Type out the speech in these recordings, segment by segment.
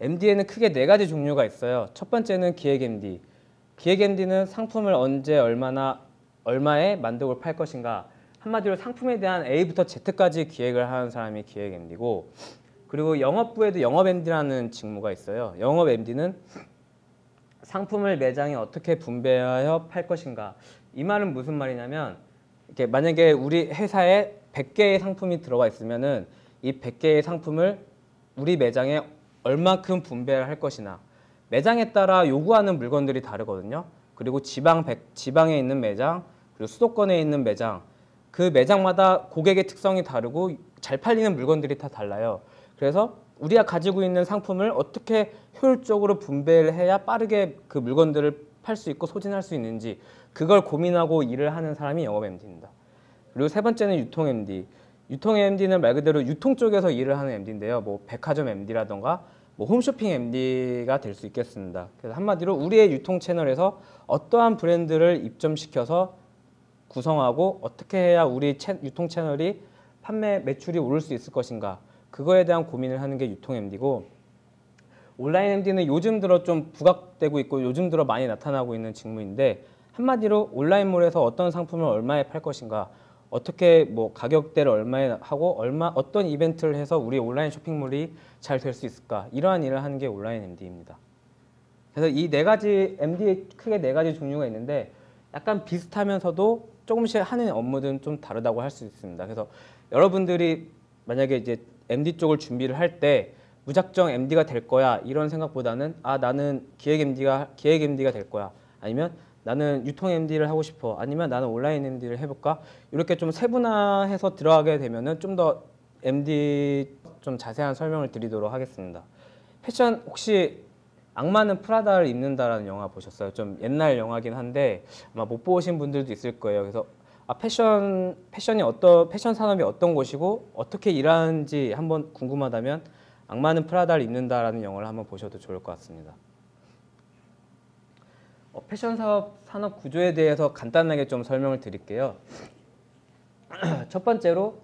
MD에는 크게 네 가지 종류가 있어요. 첫 번째는 기획 MD. 기획 MD는 상품을 언제 얼마에 만들고 팔 것인가. 한마디로 상품에 대한 A부터 Z까지 기획을 하는 사람이 기획 MD고, 그리고 영업부에도 영업 MD라는 직무가 있어요. 영업 MD는 상품을 매장에 어떻게 분배하여 팔 것인가. 이 말은 무슨 말이냐면, 이렇게 만약에 우리 회사에 100개의 상품이 들어가 있으면은 이 100개의 상품을 우리 매장에 얼마큼 분배를 할 것이나, 매장에 따라 요구하는 물건들이 다르거든요. 그리고 지방에 있는 매장, 그리고 수도권에 있는 매장, 그 매장마다 고객의 특성이 다르고 잘 팔리는 물건들이 다 달라요. 그래서 우리가 가지고 있는 상품을 어떻게 효율적으로 분배를 해야 빠르게 그 물건들을 팔 수 있고 소진할 수 있는지, 그걸 고민하고 일을 하는 사람이 영업 MD입니다. 그리고 세 번째는 유통 MD. 유통 MD는 말 그대로 유통 쪽에서 일을 하는 MD인데요. 뭐 백화점 MD라던가 뭐 홈쇼핑 MD가 될 수 있겠습니다. 그래서 한마디로 우리의 유통 채널에서 어떠한 브랜드를 입점시켜서 구성하고 어떻게 해야 우리 유통 채널이 판매 매출이 오를 수 있을 것인가, 그거에 대한 고민을 하는 게 유통 MD고, 온라인 MD는 요즘 들어 좀 부각되고 있고 요즘 들어 많이 나타나고 있는 직무인데, 한마디로 온라인몰에서 어떤 상품을 얼마에 팔 것인가, 어떻게 뭐 가격대를 얼마에 하고 어떤 이벤트를 해서 우리 온라인 쇼핑몰이 잘 될 수 있을까, 이러한 일을 하는 게 온라인 MD입니다. 그래서 이 네 가지 MD에 크게 네 가지 종류가 있는데, 약간 비슷하면서도 조금씩 하는 업무들은 좀 다르다고 할 수 있습니다. 그래서 여러분들이 만약에 이제 MD 쪽을 준비를 할 때 무작정 MD가 될 거야 이런 생각보다는, 나는 기획 MD가 될 거야, 아니면 나는 유통 MD를 하고 싶어, 아니면 나는 온라인 MD를 해볼까, 이렇게 좀 세분화해서 들어가게 되면은 좀 더 MD 좀 자세한 설명을 드리도록 하겠습니다. 패션, 혹시 악마는 프라다를 입는다라는 영화 보셨어요? 좀 옛날 영화긴 한데 아마 못 보신 분들도 있을 거예요. 그래서 패션 산업이 어떤 곳이고 어떻게 일하는지 한번 궁금하다면 악마는 프라다를 입는다라는 영화를 한번 보셔도 좋을 것 같습니다. 패션 산업 구조에 대해서 간단하게 좀 설명을 드릴게요. 첫 번째로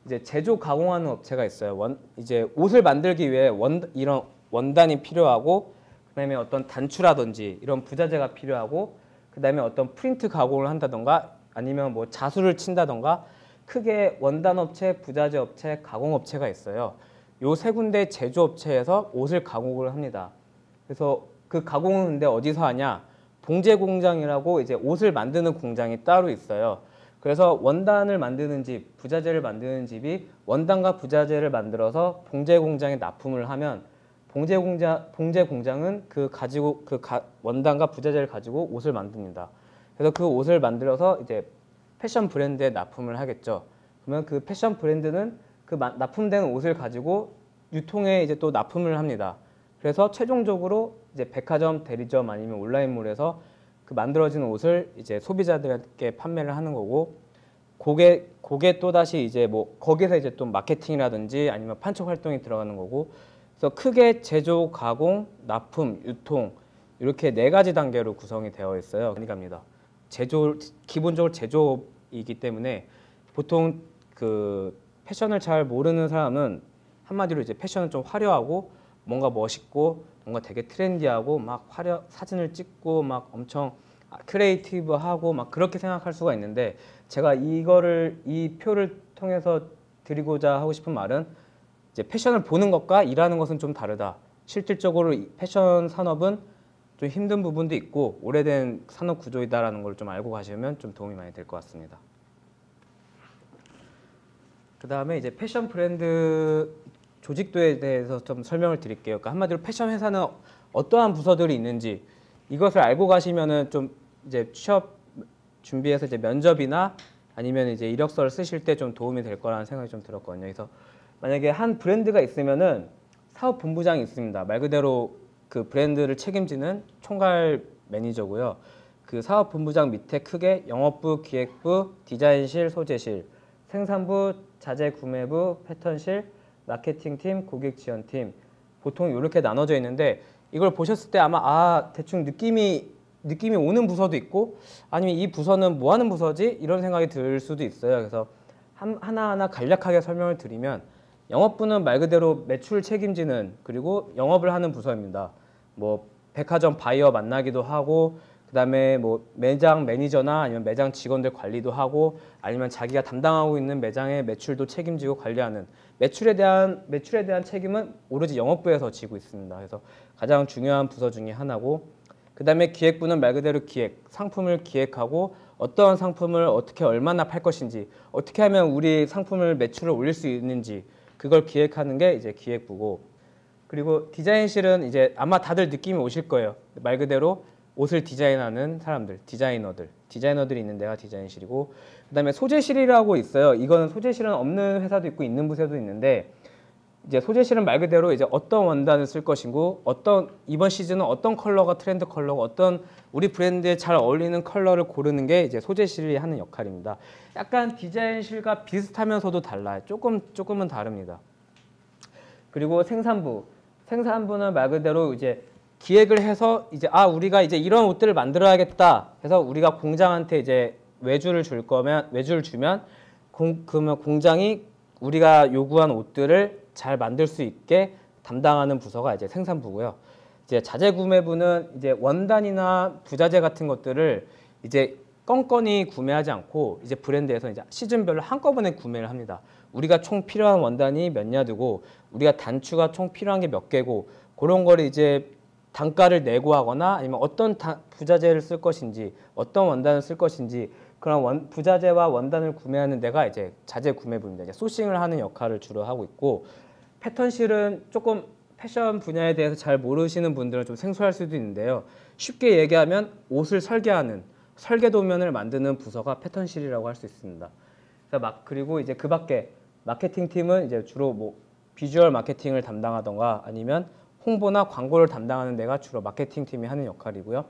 이제 제조 가공하는 업체가 있어요. 이제 옷을 만들기 위해 이런 원단이 필요하고, 그다음에 어떤 단추라든지 이런 부자재가 필요하고, 그다음에 어떤 프린트 가공을 한다던가 아니면 뭐 자수를 친다던가, 크게 원단 업체, 부자재 업체, 가공 업체가 있어요. 요 세 군데 제조업체에서 옷을 가공을 합니다. 그래서 그 가공은 근데 어디서 하냐? 봉제 공장이라고 이제 옷을 만드는 공장이 따로 있어요. 그래서 원단을 만드는 집, 부자재를 만드는 집이 원단과 부자재를 만들어서 봉제 공장에 납품을 하면, 봉제 공장은 원단과 부자재를 가지고 옷을 만듭니다. 그래서 그 옷을 만들어서 이제 패션 브랜드에 납품을 하겠죠. 그러면 그 패션 브랜드는 그 납품된 옷을 가지고 유통에 이제 또 납품을 합니다. 그래서 최종적으로 이제 백화점, 대리점 아니면 온라인몰에서 그 만들어진 옷을 이제 소비자들에게 판매를 하는 거고, 그게 또 다시 이제 뭐 거기서 이제 또 마케팅이라든지 아니면 판촉 활동이 들어가는 거고, 그래서 크게 제조, 가공, 납품, 유통, 이렇게 네 가지 단계로 구성이 되어 있어요. 그러니까 기본적으로 제조이기 때문에 보통 그 패션을 잘 모르는 사람은 한마디로 이제 패션은 좀 화려하고 뭔가 멋있고 뭔가 되게 트렌디하고 막 사진을 찍고 막 엄청 크리에이티브하고 막 그렇게 생각할 수가 있는데, 제가 이 표를 통해서 드리고자 하고 싶은 말은, 이제 패션을 보는 것과 일하는 것은 좀 다르다. 실질적으로 패션 산업은 좀 힘든 부분도 있고 오래된 산업 구조이다라는 걸 좀 알고 가시면 좀 도움이 많이 될 것 같습니다. 그 다음에 이제 패션 브랜드 조직도에 대해서 좀 설명을 드릴게요. 그러니까 한마디로 패션 회사는 어떠한 부서들이 있는지, 이것을 알고 가시면은 좀 이제 취업 준비해서 이제 면접이나 아니면 이제 이력서를 쓰실 때 좀 도움이 될 거라는 생각이 좀 들었거든요. 그래서 만약에 한 브랜드가 있으면은 사업본부장이 있습니다. 말 그대로 그 브랜드를 책임지는 총괄 매니저고요. 그 사업본부장 밑에 크게 영업부, 기획부, 디자인실, 소재실, 생산부, 자재구매부, 패턴실, 마케팅팀, 고객지원팀, 보통 이렇게 나눠져 있는데, 이걸 보셨을 때 아마 대충 느낌이 오는 부서도 있고, 아니면 이 부서는 뭐 하는 부서지? 이런 생각이 들 수도 있어요. 그래서 하나하나 간략하게 설명을 드리면, 영업부는 말 그대로 매출 책임지는 그리고 영업을 하는 부서입니다. 뭐 백화점 바이어 만나기도 하고 그다음에 뭐 매장 매니저나 아니면 매장 직원들 관리도 하고 아니면 자기가 담당하고 있는 매장의 매출도 책임지고 관리하는 매출에 대한 책임은 오로지 영업부에서 지고 있습니다. 그래서 가장 중요한 부서 중에 하나고 그다음에 기획부는 말 그대로 기획, 상품을 기획하고 어떠한 상품을 어떻게 얼마나 팔 것인지 어떻게 하면 우리 상품을 매출을 올릴 수 있는지 그걸 기획하는 게 이제 기획부고 그리고 디자인실은 이제 아마 다들 느낌이 오실 거예요. 말 그대로 옷을 디자인하는 사람들, 디자이너들이 있는 데가 디자인실이고 그다음에 소재실이라고 있어요. 이거는 소재실은 없는 회사도 있고 있는 부서도 있는데 이제 소재실은 말 그대로 이제 어떤 원단을 쓸 것이고 어떤 이번 시즌은 어떤 컬러가 트렌드 컬러고 어떤 우리 브랜드에 잘 어울리는 컬러를 고르는 게 이제 소재실이 하는 역할입니다. 약간 디자인실과 비슷하면서도 달라요. 조금은 다릅니다. 그리고 생산부는 말 그대로 이제 기획을 해서 이제 우리가 이제 이런 옷들을 만들어야겠다 해서 우리가 공장한테 이제 외주를 주면 그러면 공장이 우리가 요구한 옷들을 잘 만들 수 있게 담당하는 부서가 이제 생산부고요. 이제 자재구매부는 이제 원단이나 부자재 같은 것들을 이제 껌껌이 구매하지 않고 이제 브랜드에서 이제 시즌별로 한꺼번에 구매를 합니다. 우리가 총 필요한 원단이 몇 야드고 우리가 단추가 총 필요한 게 몇 개고 그런 거를 이제 단가를 내고 하거나 아니면 어떤 부자재를 쓸 것인지 어떤 원단을 쓸 것인지 그런 부자재와 원단을 구매하는 데가 이제 자재 구매부입니다. 이제 소싱을 하는 역할을 주로 하고 있고 패턴실은 조금 패션 분야에 대해서 잘 모르시는 분들은 좀 생소할 수도 있는데요. 쉽게 얘기하면 옷을 설계하는 설계도면을 만드는 부서가 패턴실이라고 할 수 있습니다. 그리고 이제 그 밖에 마케팅 팀은 이제 주로 뭐 비주얼 마케팅을 담당하던가 아니면 홍보나 광고를 담당하는 데가 주로 마케팅 팀이 하는 역할이고요.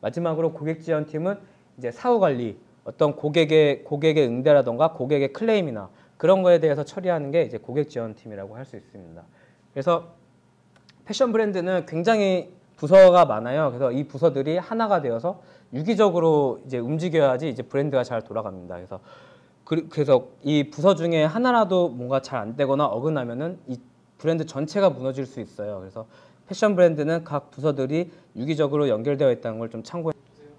마지막으로 고객 지원 팀은 이제 사후 관리, 어떤 고객의 응대라던가 고객의 클레임이나 그런 거에 대해서 처리하는 게 이제 고객 지원 팀이라고 할 수 있습니다. 그래서 패션 브랜드는 굉장히 부서가 많아요. 그래서 이 부서들이 하나가 되어서 유기적으로 이제 움직여야지 이제 브랜드가 잘 돌아갑니다. 그래서 이 부서 중에 하나라도 뭔가 잘 안 되거나 어긋나면은 이 브랜드 전체가 무너질 수 있어요. 그래서 패션 브랜드는 각 부서들이 유기적으로 연결되어 있다는 걸 좀 참고해 주세요.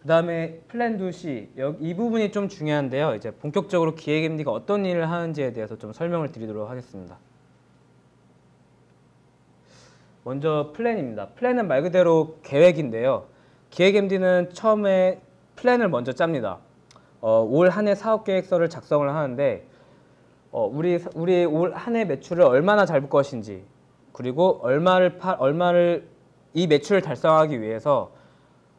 그다음에 플랜 2C 이 부분이 좀 중요한데요. 이제 본격적으로 기획 MD가 어떤 일을 하는지에 대해서 좀 설명을 드리도록 하겠습니다. 먼저 플랜입니다. 플랜은 말 그대로 계획인데요. 기획 MD는 처음에 플랜을 먼저 짭니다. 올 한 해 사업 계획서를 작성을 하는데 우리 올 한 해 매출을 얼마나 잘 볼 것인지 그리고 이 매출을 달성하기 위해서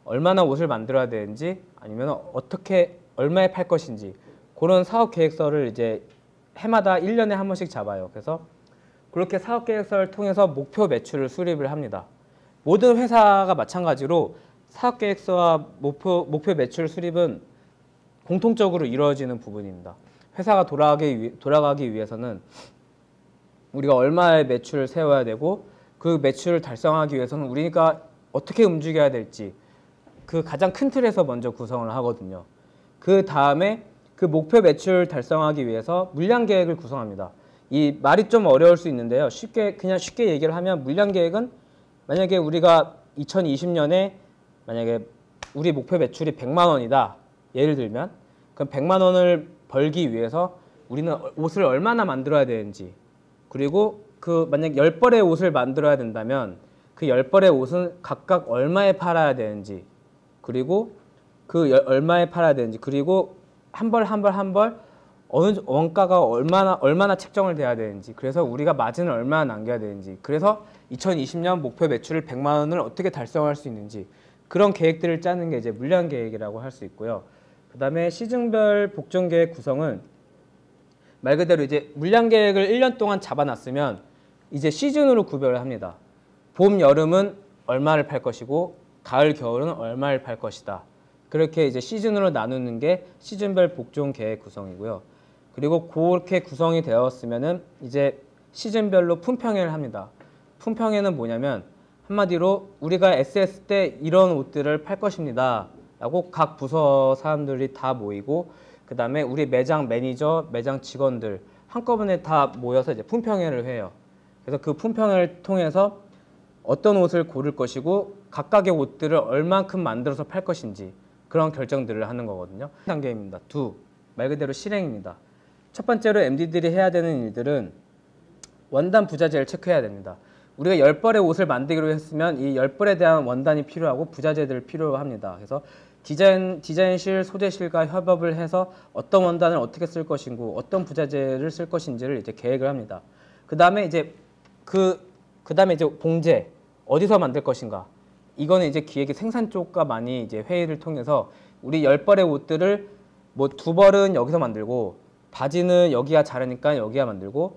얼마나 옷을 만들어야 되는지 아니면 어떻게 얼마에 팔 것인지 그런 사업 계획서를 이제 해마다 1년에 한 번씩 잡아요. 그래서 그렇게 사업 계획서를 통해서 목표 매출을 수립을 합니다. 모든 회사가 마찬가지로 사업 계획서와 목표 매출 수립은 공통적으로 이루어지는 부분입니다. 회사가 돌아가기 위해서는 우리가 얼마의 매출을 세워야 되고 그 매출을 달성하기 위해서는 우리가 어떻게 움직여야 될지 그 가장 큰 틀에서 먼저 구성을 하거든요. 그 다음에 그 목표 매출 달성하기 위해서 물량 계획을 구성합니다. 이 말이 좀 어려울 수 있는데요. 그냥 쉽게 얘기를 하면 물량 계획은 만약에 우리가 2020년에 만약에 우리 목표 매출이 100만 원이다. 예를 들면 그럼 100만 원을 벌기 위해서 우리는 옷을 얼마나 만들어야 되는지 그리고 그 만약 10벌의 옷을 만들어야 된다면 그 10벌의 옷은 각각 얼마에 팔아야 되는지 그리고 얼마에 팔아야 되는지 그리고 한 벌 어느 원가가 얼마나 책정을 돼야 되는지 그래서 우리가 마진을 얼마나 남겨야 되는지 그래서 2020년 목표 매출을 100만 원을 어떻게 달성할 수 있는지 그런 계획들을 짜는 게 이제 물량 계획이라고 할 수 있고요. 그다음에 시즌별 복종 계획 구성은 말 그대로 이제 물량 계획을 1년 동안 잡아놨으면 이제 시즌으로 구별을 합니다. 봄, 여름은 얼마를 팔 것이고 가을, 겨울은 얼마를 팔 것이다. 그렇게 이제 시즌으로 나누는 게 시즌별 복종 계획 구성이고요. 그리고 그렇게 구성이 되었으면은 이제 시즌별로 품평회를 합니다. 품평회는 뭐냐면 한마디로 우리가 SS 때 이런 옷들을 팔 것입니다. 라고 각 부서 사람들이 다 모이고 그 다음에 우리 매장 매니저, 매장 직원들 한꺼번에 다 모여서 이제 품평회를 해요. 그래서 그 품평회를 통해서 어떤 옷을 고를 것이고 각각의 옷들을 얼만큼 만들어서 팔 것인지 그런 결정들을 하는 거거든요. 단계입니다. 말 그대로 실행입니다. 첫 번째로 MD들이 해야 되는 일들은 원단 부자재를 체크해야 됩니다. 우리가 10벌의 옷을 만들기로 했으면 이 10벌에 대한 원단이 필요하고 부자재들을 필요합니다. 그래서 디자인실, 소재실과 협업을 해서 어떤 원단을 어떻게 쓸 것이고 어떤 부자재를 쓸 것인지를 이제 계획을 합니다. 그 다음에 이제 봉제 어디서 만들 것인가. 이거는 이제 기획이 생산 쪽과 많이 이제 회의를 통해서 우리 10벌의 옷들을 뭐 2벌은 여기서 만들고 바지는 여기가 자르니까 여기가 만들고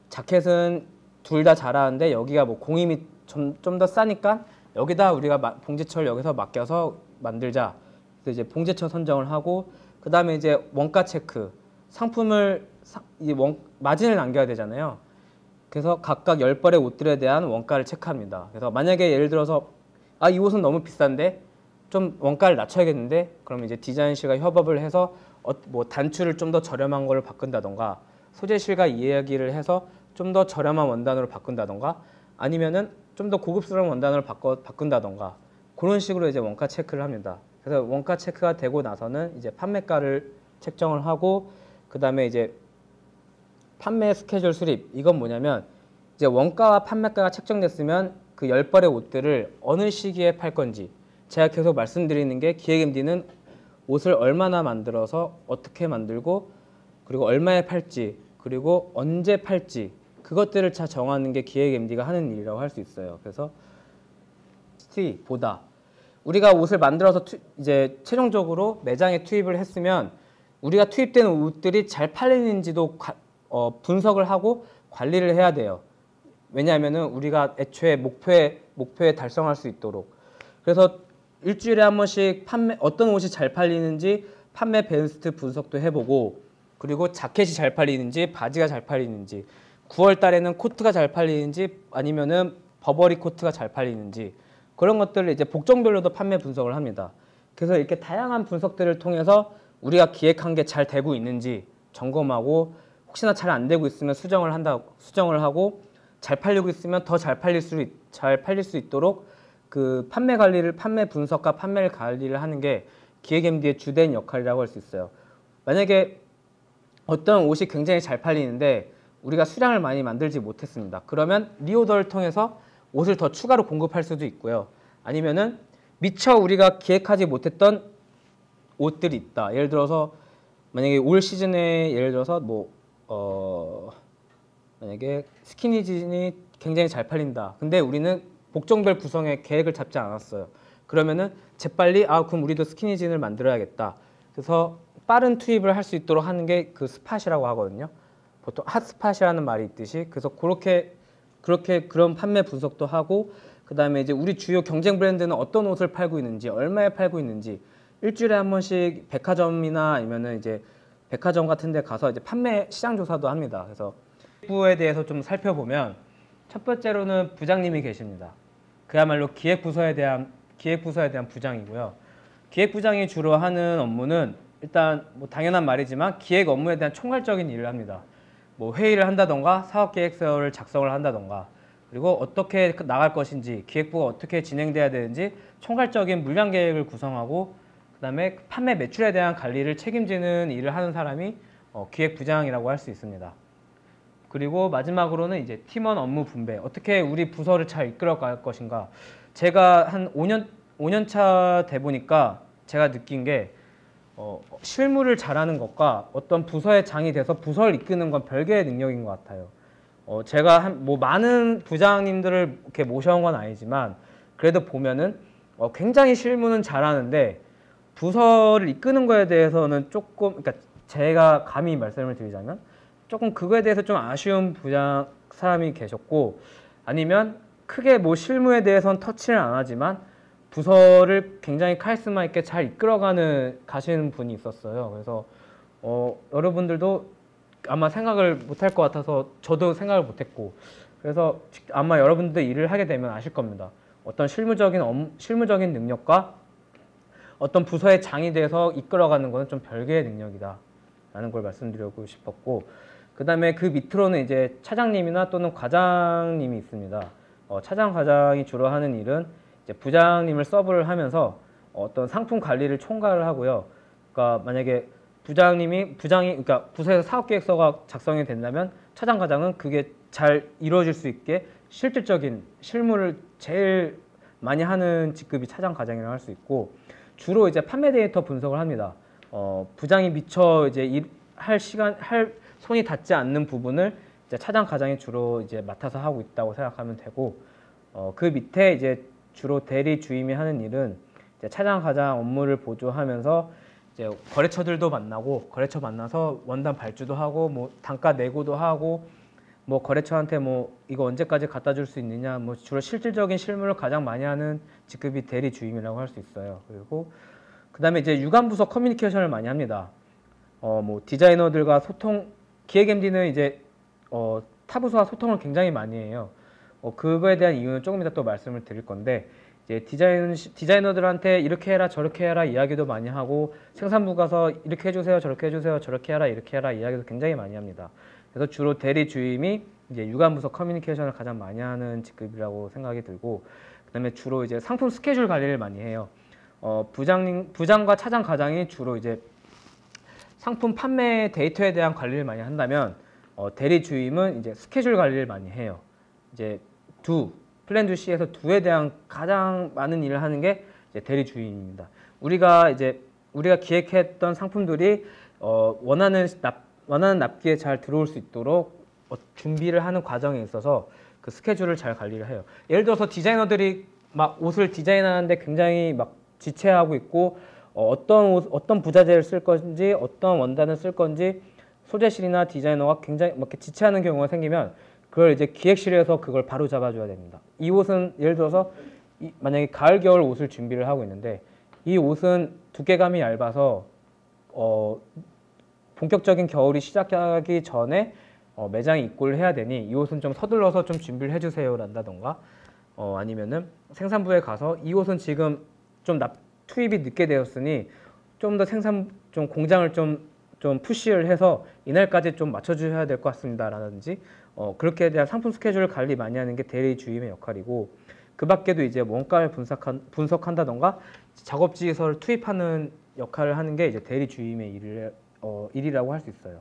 자켓은 둘 다 잘하는데 여기가 뭐 공임이 좀 더 싸니까 여기다 우리가 봉제처를 여기서 맡겨서 만들자. 그래서 이제 봉제처 선정을 하고 그 다음에 이제 원가 체크, 마진을 남겨야 되잖아요. 그래서 각각 10벌의 옷들에 대한 원가를 체크합니다. 그래서 만약에 예를 들어서 이 옷은 너무 비싼데 좀 원가를 낮춰야겠는데 그러면 이제 디자인실과 협업을 해서 뭐 단추를 좀 더 저렴한 거를 바꾼다던가 소재실과 이야기를 해서 좀 더 저렴한 원단으로 바꾼다던가 아니면은 좀 더 고급스러운 원단으로 바꾼다던가 그런 식으로 이제 원가 체크를 합니다. 그래서 원가 체크가 되고 나서는 이제 판매가를 책정을 하고 그 다음에 이제 판매 스케줄 수립. 이건 뭐냐면 이제 원가와 판매가가 책정됐으면 그 10벌의 옷들을 어느 시기에 팔 건지 제가 계속 말씀드리는 게 기획 MD는 옷을 얼마나 만들어서 어떻게 만들고 그리고 얼마에 팔지 그리고 언제 팔지 그것들을 다 정하는 게 기획 MD가 하는 일이라고 할 수 있어요. 그래서 보다 우리가 옷을 만들어서 이제 최종적으로 매장에 투입을 했으면 우리가 투입된 옷들이 잘 팔리는지도 분석을 하고 관리를 해야 돼요. 왜냐하면은 우리가 애초에 목표에 달성할 수 있도록. 그래서 일주일에 한 번씩 어떤 옷이 잘 팔리는지 판매 베스트 분석도 해보고 그리고 자켓이 잘 팔리는지 바지가 잘 팔리는지 9월 달에는 코트가 잘 팔리는지 아니면은 버버리 코트가 잘 팔리는지 그런 것들을 이제 복종별로도 판매 분석을 합니다. 그래서 이렇게 다양한 분석들을 통해서 우리가 기획한 게 잘 되고 있는지 점검하고 혹시나 잘 안 되고 있으면 수정을 하고 잘 팔리고 있으면 더 잘 팔릴 수 있도록 그 판매 분석과 판매 관리를 하는 게 기획 MD의 주된 역할이라고 할 수 있어요. 만약에 어떤 옷이 굉장히 잘 팔리는데 우리가 수량을 많이 만들지 못했습니다. 그러면 리오더를 통해서 옷을 더 추가로 공급할 수도 있고요. 아니면은 미처 우리가 기획하지 못했던 옷들이 있다. 예를 들어서 만약에 올 시즌에 예를 들어서 만약에 스키니진이 굉장히 잘 팔린다. 근데 우리는 복종별 구성의 계획을 잡지 않았어요. 그러면은 재빨리 그럼 우리도 스키니진을 만들어야겠다. 그래서 빠른 투입을 할 수 있도록 하는 게 그 스팟이라고 하거든요. 보통 핫스팟이라는 말이 있듯이 그래서 그런 판매 분석도 하고 그 다음에 이제 우리 주요 경쟁 브랜드는 어떤 옷을 팔고 있는지 얼마에 팔고 있는지 일주일에 한 번씩 백화점이나 아니면은 이제 백화점 같은 데 가서 이제 판매 시장 조사도 합니다. 그래서 기획부에 대해서 좀 살펴보면 첫 번째로는 부장님이 계십니다. 그야말로 기획부서에 대한 부장이고요. 기획부장이 주로 하는 업무는 일단 뭐 당연한 말이지만 기획 업무에 대한 총괄적인 일을 합니다. 뭐 회의를 한다던가 사업계획서를 작성을 한다던가 그리고 어떻게 나갈 것인지 기획부가 어떻게 진행돼야 되는지 총괄적인 물량 계획을 구성하고 그 다음에 판매 매출에 대한 관리를 책임지는 일을 하는 사람이 기획부장이라고 할 수 있습니다. 그리고 마지막으로는 이제 팀원 업무 분배, 어떻게 우리 부서를 잘 이끌어갈 것인가. 제가 한 5년 차 돼 보니까 제가 느낀 게 실무를 잘하는 것과 어떤 부서의 장이 돼서 부서를 이끄는 건 별개의 능력인 것 같아요. 제가 많은 부장님들을 이렇게 모셔온 건 아니지만 그래도 보면은 굉장히 실무는 잘하는데 부서를 이끄는 거에 대해서는 조금, 그러니까 제가 감히 말씀을 드리자면 조금 그거에 대해서 좀 아쉬운 사람이 계셨고 아니면 크게 뭐 실무에 대해서는 터치를 안 하지만 부서를 굉장히 카리스마 있게 잘 가시는 분이 있었어요. 그래서 여러분들도 아마 생각을 못할 것 같아서 저도 생각을 못했고 그래서 아마 여러분들 일을 하게 되면 아실 겁니다. 어떤 실무적인 능력과 어떤 부서의 장이 돼서 이끌어가는 것은 좀 별개의 능력이다. 있다라는 걸 말씀드리고 싶었고, 그다음에 그 밑으로는 이제 차장님이나 또는 과장님이 있습니다. 차장 과장이 주로 하는 일은 이제 부장님을 서브를 하면서 어떤 상품 관리를 총괄을 하고요. 그러니까 만약에 부장이 그러니까 부서에서 사업 계획서가 작성이 된다면 차장 과장은 그게 잘 이루어질 수 있게 실질적인 실무를 제일 많이 하는 직급이 차장 과장이라고 할 수 있고, 주로 이제 판매 데이터 분석을 합니다. 부장이 미처 이제 할 손이 닿지 않는 부분을 이제 차장 과장이 주로 이제 맡아서 하고 있다고 생각하면 되고, 그 밑에 이제 주로 대리 주임이 하는 일은 이제 차장 과장 업무를 보조하면서 이제 거래처들도 만나고, 거래처 만나서 원단 발주도 하고, 뭐 단가 내고도 하고, 뭐 거래처한테 뭐 이거 언제까지 갖다 줄 수 있느냐, 뭐 주로 실질적인 실무를 가장 많이 하는 직급이 대리 주임이라고 할 수 있어요. 그리고 그다음에 이제 유관부서 커뮤니케이션을 많이 합니다. 뭐 디자이너들과 소통, 기획 MD는 이제 타부서와 소통을 굉장히 많이 해요. 그거에 대한 이유는 조금 이따 또 말씀을 드릴 건데, 이제 디자이너들한테 이렇게 해라 저렇게 해라 이야기도 많이 하고, 생산부 가서 이렇게 해주세요 저렇게 해주세요 저렇게 해라 이렇게 해라 이야기도 굉장히 많이 합니다. 그래서 주로 대리 주임이 이제 유관부서 커뮤니케이션을 가장 많이 하는 직급이라고 생각이 들고, 그다음에 주로 이제 상품 스케줄 관리를 많이 해요. 부장과 차장 과장이 주로 이제 상품 판매 데이터에 대한 관리를 많이 한다면, 대리 주임은 이제 스케줄 관리를 많이 해요. 이제 플랜 2C에서 2에 대한 가장 많은 일을 하는 게 이제 대리 주임입니다. 우리가 기획했던 상품들이 원하는 납기에 잘 들어올 수 있도록 준비를 하는 과정에 있어서 그 스케줄을 잘 관리를 해요. 예를 들어서 디자이너들이 막 옷을 디자인하는데 굉장히 막 지체하고 있고, 어떤 부자재를 쓸 건지, 어떤 원단을 쓸 건지 소재실이나 디자이너가 굉장히 막 이렇게 지체하는 경우가 생기면, 그걸 이제 기획실에서 그걸 바로 잡아줘야 됩니다. 이 옷은 예를 들어서 만약에 가을 겨울 옷을 준비를 하고 있는데, 이 옷은 두께감이 얇아서 본격적인 겨울이 시작하기 전에 매장에 입고를 해야 되니 이 옷은 좀 서둘러서 좀 준비를 해주세요 란다던가, 아니면은 생산부에 가서 이 옷은 지금 좀 투입이 늦게 되었으니 좀 더 좀 공장을 좀 푸시를 해서 이날까지 좀 맞춰주셔야 될 것 같습니다 라든지, 그렇게 대한 상품 스케줄을 관리 많이 하는 게 대리 주임의 역할이고, 그 밖에도 이제 원가를 분석한다던가 작업지에서 투입하는 역할을 하는 게 이제 대리 주임의 일이라고 할 수 있어요.